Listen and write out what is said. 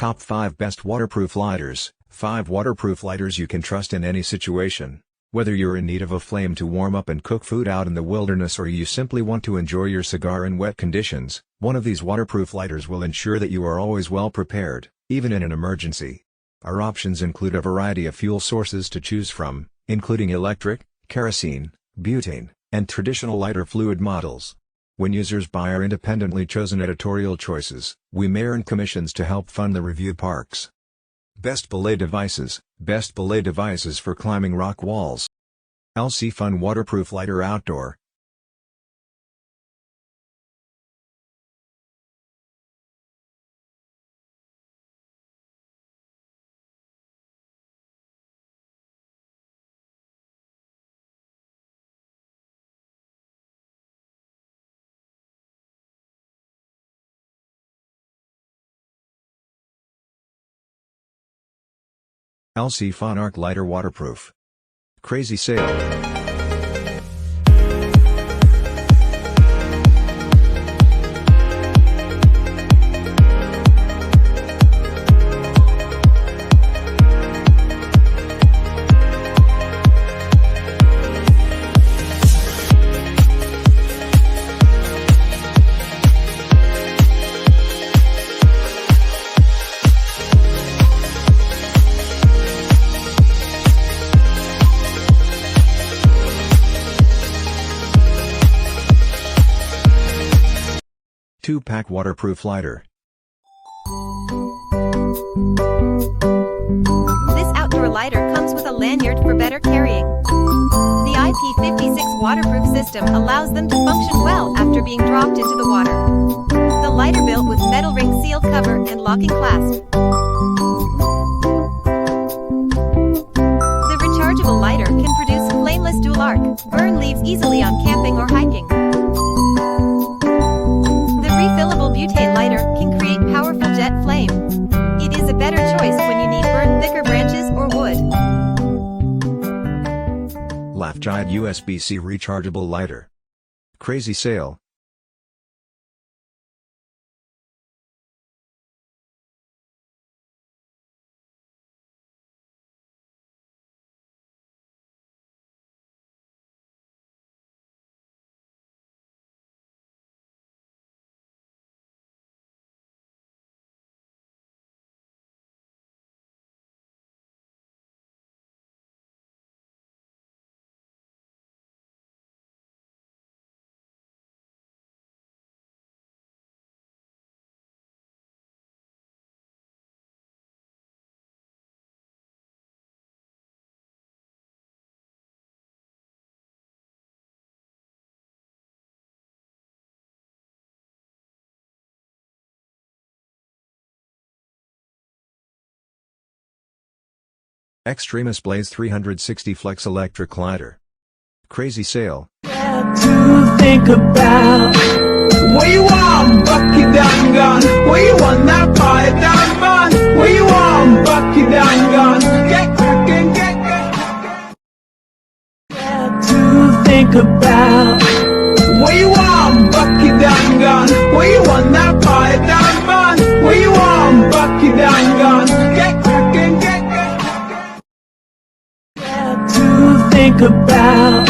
Top 5 Best Waterproof Lighters. 5 waterproof lighters you can trust in any situation. Whether you're in need of a flame to warm up and cook food out in the wilderness or you simply want to enjoy your cigar in wet conditions, one of these waterproof lighters will ensure that you are always well prepared, even in an emergency. Our options include a variety of fuel sources to choose from, including electric, kerosene, butane, and traditional lighter fluid models. When users buy our independently chosen editorial choices, we may earn commissions to help fund the Reviewparks. Best belay devices. Best belay devices for climbing rock walls. LC Fun Waterproof Lighter Outdoor. LC Fun Arc Lighter Waterproof. Crazy Sale. Two-pack waterproof lighter. This outdoor lighter comes with a lanyard for better carrying. The IP56 waterproof system allows them to function well after being dropped into the water. The lighter built with metal ring sealed cover and locking clasp. The rechargeable lighter can produce flameless dual arc, burn leaves easily on camping or hiking. Refillable butane lighter can create powerful jet flame. It is a better choice when you need burn thicker branches or wood. Laugh Giant USB-C rechargeable lighter. Crazy Sale. Extremis Blaze 360 Flex Electric Lighter. Crazy Sale. To think about where you want, Bucky down gun. Where you want that pipe down fun. Where you want, Bucky down gun. Get cracking, get cracking. To think about where you want, Bucky down gun. Where you want that pipe down fun. Where you want, Bucky down gun. Get cracking, get cracking. To think about